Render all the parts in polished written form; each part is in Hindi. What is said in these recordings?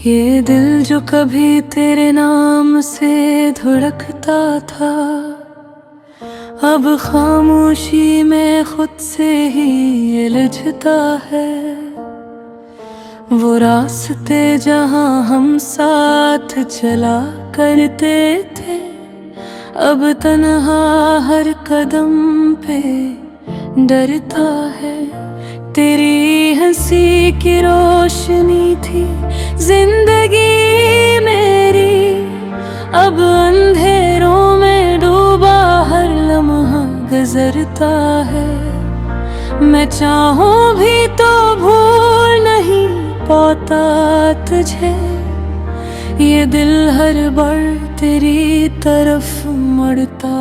ये दिल जो कभी तेरे नाम से धड़कता था, अब खामोशी में खुद से ही उलझता है। वो रास्ते जहाँ हम साथ चला करते थे, अब तन्हा हर कदम पे डरता है। तेरी हंसी की रोशनी थी जिंदगी मेरी, अब अंधेरों में डूबा हर लम्हा गुजरता है। मैं चाहूं भी तो भूल नहीं पाता तुझे, ये दिल हर बार तेरी तरफ मुड़ता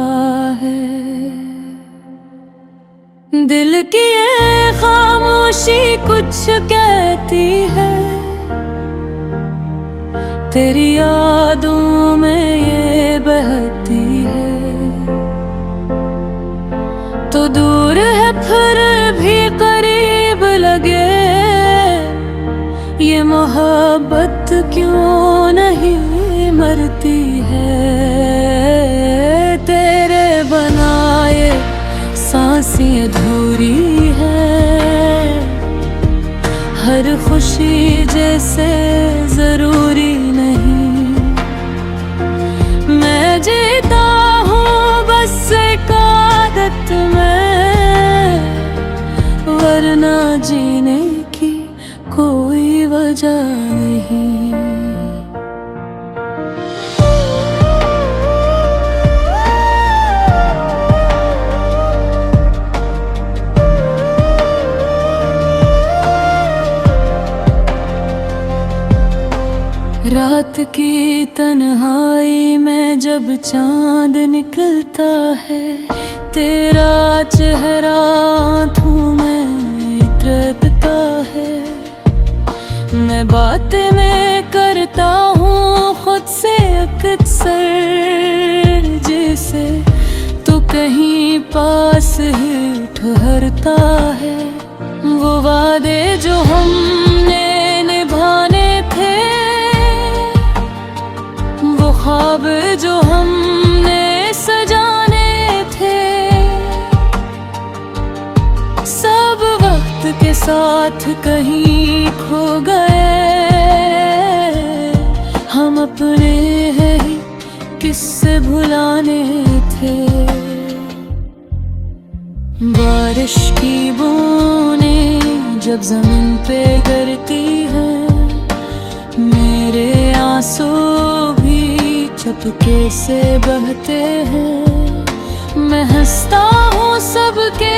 है। दिल की ये खामोशी कुछ कहती है, तेरी यादों में ये बहती है। तो दूर है फिर भी करीब लगे, ये मोहब्बत क्यों नहीं मरती है। तेरे बनाए सांसें अधूरी है, हर खुशी जैसे जरूरी नहीं। मैं जीता हूँ बस एक आदत में, वरना जीने की कोई वजह नहीं। रात की तन्हाई में जब चांद निकलता है, तेरा चेहरा आँखों में इतरता है। मैं बातें में करता हूँ खुद से अक्सर, जैसे तू कहीं पास ही ठहरता है। वो वादे जो हमने निभाने थे, वो ख्वाब जो हमने सजाने थे, सब वक्त के साथ कहीं खो गए। हम अपने हैं ही किससे भुलाने थे। बारिश की बूंदें जब जमीन पे गिरती है, मेरे आंसू भी चुपके से बहते हैं। मैं हंसता हूँ सबके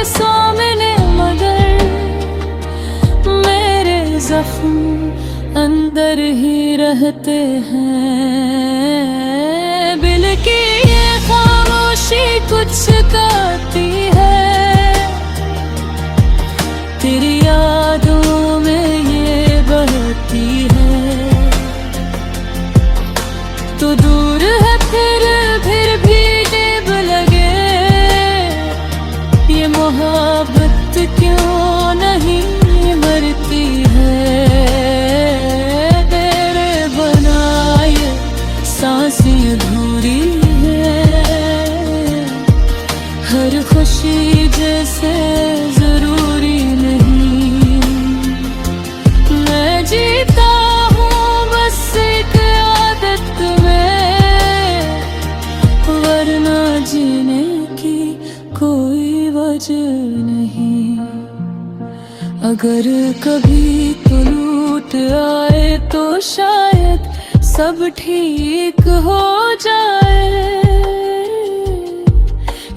सामने, मगर मेरे जख्म अंदर ही रहते हैं। दिल की ये खामोशी कुछ कहती है, तेरी यादों में ये बहती है। तो दूर है फिर भी देव लगे, ये मोहब्बत क्यों नहीं मरती है। तेरे बनाए सांसें अधूरी है, हर खुशी जैसे जरूरी नहीं। मैं जीता हूँ बस एक आदत में, वरना जीने की कोई वजह नहीं। अगर कभी तो लूट आए तो शायद सब ठीक हो जाए।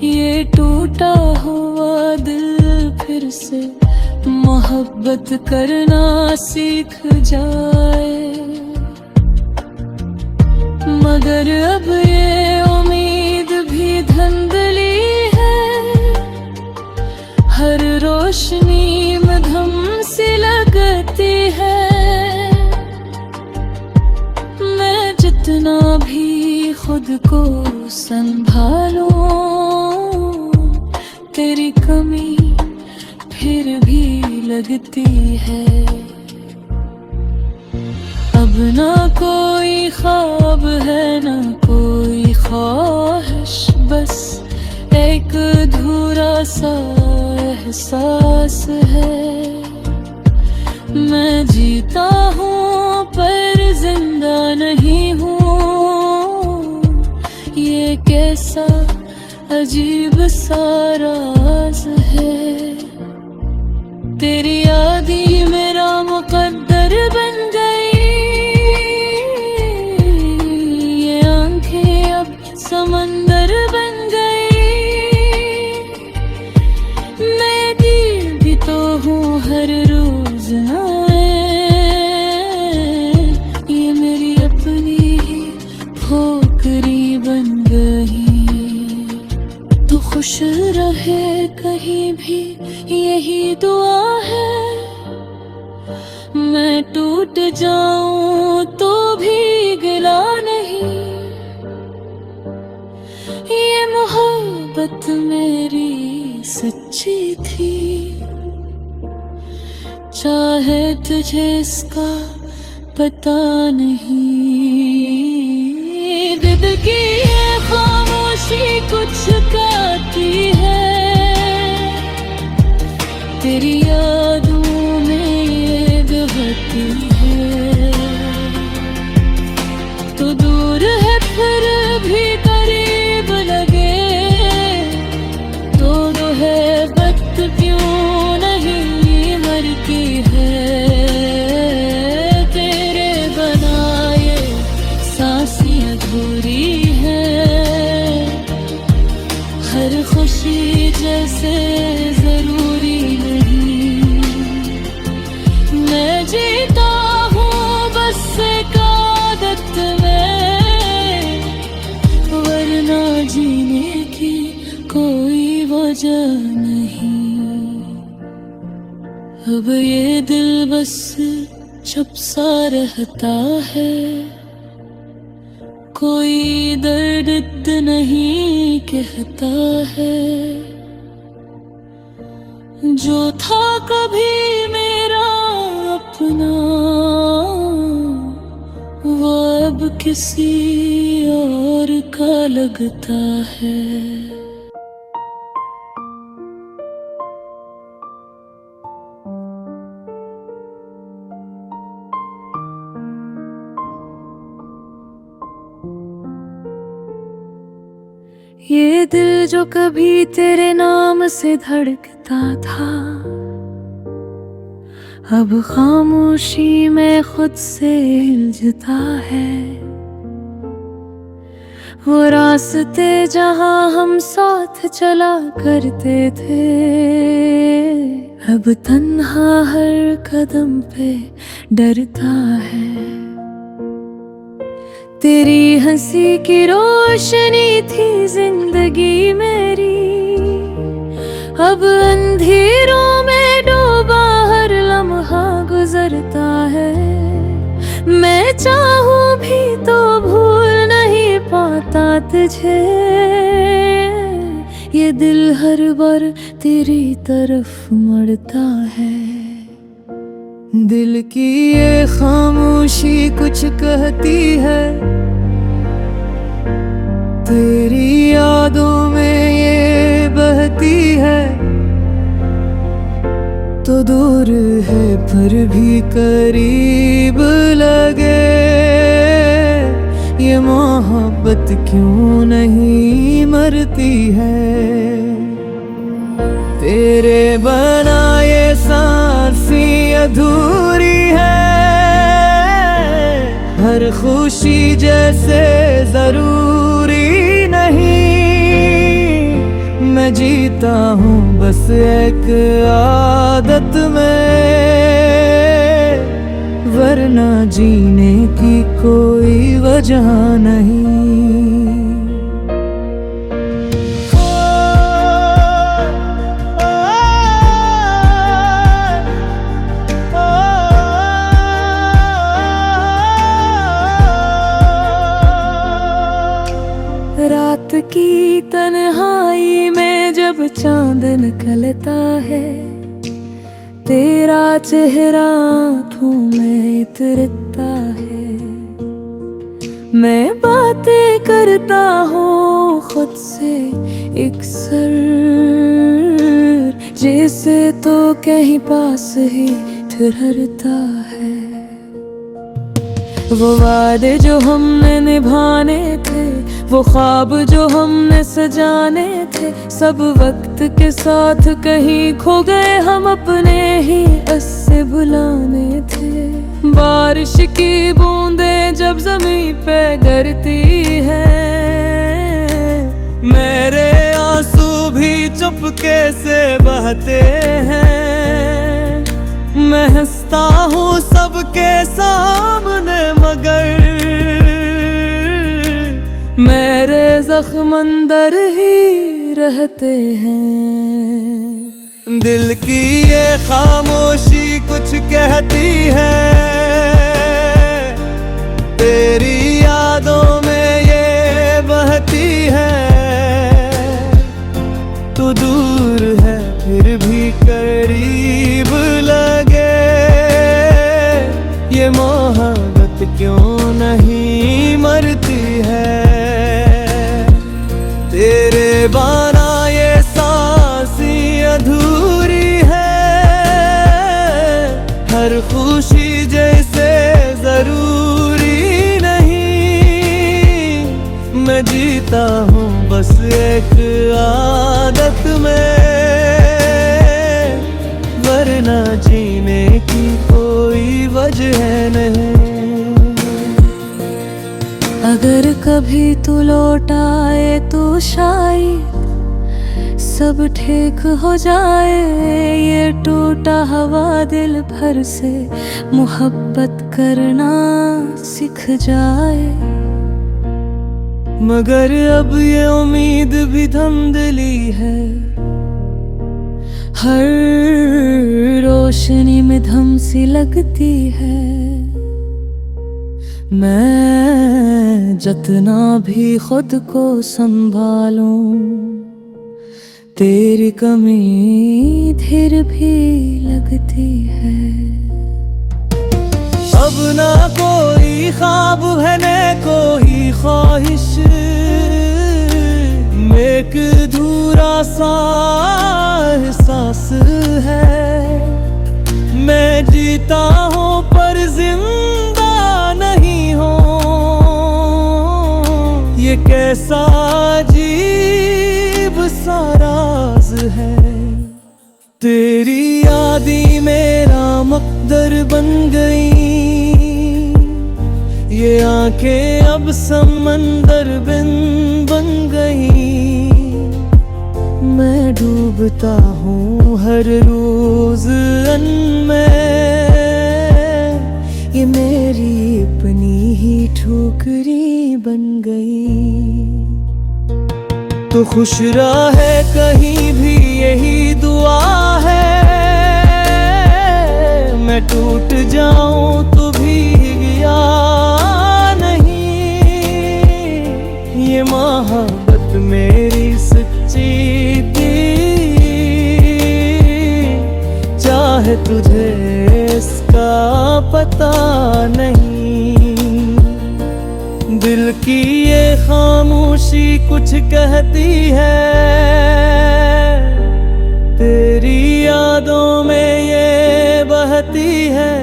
ये टूटा हुआ दिल फिर से मोहब्बत करना सीख जाए। मगर अब ये उम्मीद भी धुंधली है, हर रोशनी मध्यम सी लगती है। मैं जितना भी खुद को संभालूं, तेरी कमी फिर भी लगती है। अब ना कोई ख्वाब है ना कोई ख्वाहिश, बस एक अधूरा सा एहसास है। मैं जीता हूँ पर जिंदा नहीं हूँ, ये कैसा अजीब सा राज है। तेरी याद ही मेरा मुकद्दर बन गई, ये आंखें अब समंदर बन गई। मैं दिल भी तो हूँ हर रोज ये मेरी अपनी ही ठोकरी बन गई। तू खुश रहे कहीं भी यही दुआ है, मैं टूट जाऊं तो भी गिला नहीं। ये मोहब्बत मेरी सच्ची थी, चाहे तुझे इसका पता नहीं। दिल की ये खामोशी कुछ कहती है, तेरी यादों में ये बहती है। तो दूर है फिर भी करीब लगे, तो है वक्त क्यों नहीं मरती है। तेरे बनाए सांसें अधूरी है, हर खुशी जैसे जरूरी नहीं। मैं जीता हूँ बस एक आदत में, वरना जीने की कोई वजह नहीं। अब ये दिल बस चुप सा रहता है, कोई दर्द नहीं कहता है। जो था कभी मेरा अपना, वो अब किसी और का लगता है। ये दिल जो कभी तेरे नाम से धड़कता था, अब खामोशी में खुद से हिलता है। वो रास्ते जहां हम साथ चला करते थे, अब तन्हा हर कदम पे डरता है। तेरी हंसी की रोशनी थी जिंदगी मेरी, अब अंधेरों में डूबा हर लम्हा गुजरता है। मैं चाहूं भी तो भूल नहीं पाता तुझे, ये दिल हर बार तेरी तरफ मुड़ता है। दिल की ये खामोशी कुछ कहती है, तेरी यादों में ये बहती है। तो दूर है पर भी करीब लगे, ये मोहब्बत क्यों नहीं मरती है। तेरे बनाए सांसें अधूरी है, हर खुशी जैसे जरूरी नहीं। मैं जीता हूँ बस एक आदत में, वरना जीने की कोई वजह नहीं। रात की तन्हाई में जब चांद निकलता है, तेरा चेहरा आँखों में उतरता है। मैं बातें करता हूँ खुद से एक सर, जैसे तो कहीं पास ही ठहरता है। वो वादे जो हमने निभाने थे, वो ख्वाब जो हमने सजाने थे, सब वक्त के साथ कहीं खो गए। हम अपने ही अस्से बुलाने थे। बारिश की बूंदें जब जमीन पे गिरती है, मेरे आंसू भी चुपके से बहते हैं। मैं हंसता हूँ सबके सामने मगर मेरे जख्म अंदर ही रहते हैं। दिल की ये खामोशी कुछ कहती है, तेरी यादों में ये बहती है। तू दूर है फिर भी करीब लगे, ये मोहब्बत क्यों नहीं मरती है। तेरे बाना ये सांसी अधूरी है, हर खुशी जैसे जरूरी नहीं। मैं जीता हूँ बस एक आदत में, वरना जीने की कोई वजह नहीं। अगर कभी तू लौट आए तो शायद सब ठीक हो जाए। ये टूटा हुआ दिल भर से मोहब्बत करना सीख जाए। मगर अब ये उम्मीद भी धुंधली है, हर रोशनी में धम सी लगती है। मैं जितना भी खुद को संभालूं, तेरी कमी धीर भी लगती है। अब ना कोई ख्वाब है न कोई ख्वाहिश, एक धूरा सा एहसास है। मैं जीता हूँ पर जिंदा नहीं हूँ, ये कैसा अजीब सा राज है। तेरी यादी मेरा मकदर बन गई, ये आंखें अब समंदर बिन बन गई। मैं डूबता हूँ हर रोज अनमें, ये मेरी अपनी ही ठोकरी बन गई। तो खुश रहे कहीं भी यही दुआ है, मैं टूट जाऊं तो भी गया नहीं। ये मोहब्बत मेरी सच्ची थी, चाहे तुझे इसका पता नहीं। दिल की ये खामोशी कुछ कहती है, तेरी यादों में ये बहती है।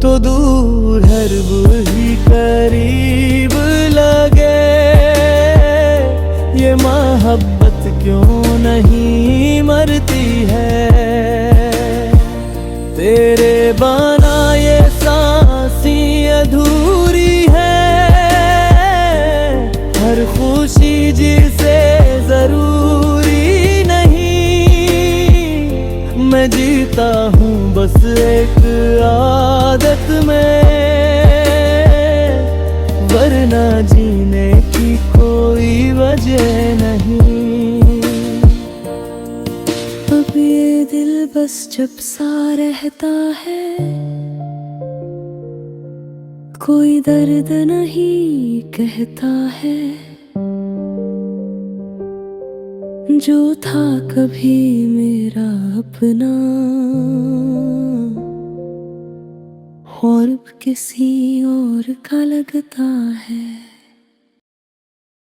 तो दूर हर वही करीब लगे, ये मोहब्बत क्यों नहीं मरती है। तेरे बना ये सांसी अधूरी है, हर खुशी जिसे जरूरी नहीं। मैं जीता हूँ बस एक आदत में, वरना जीने की कोई वजह नहीं। अब ये दिल बस चुप सा रहता है, कोई दर्द नहीं कहता है। जो था कभी मेरा अपना और अब किसी और का लगता है।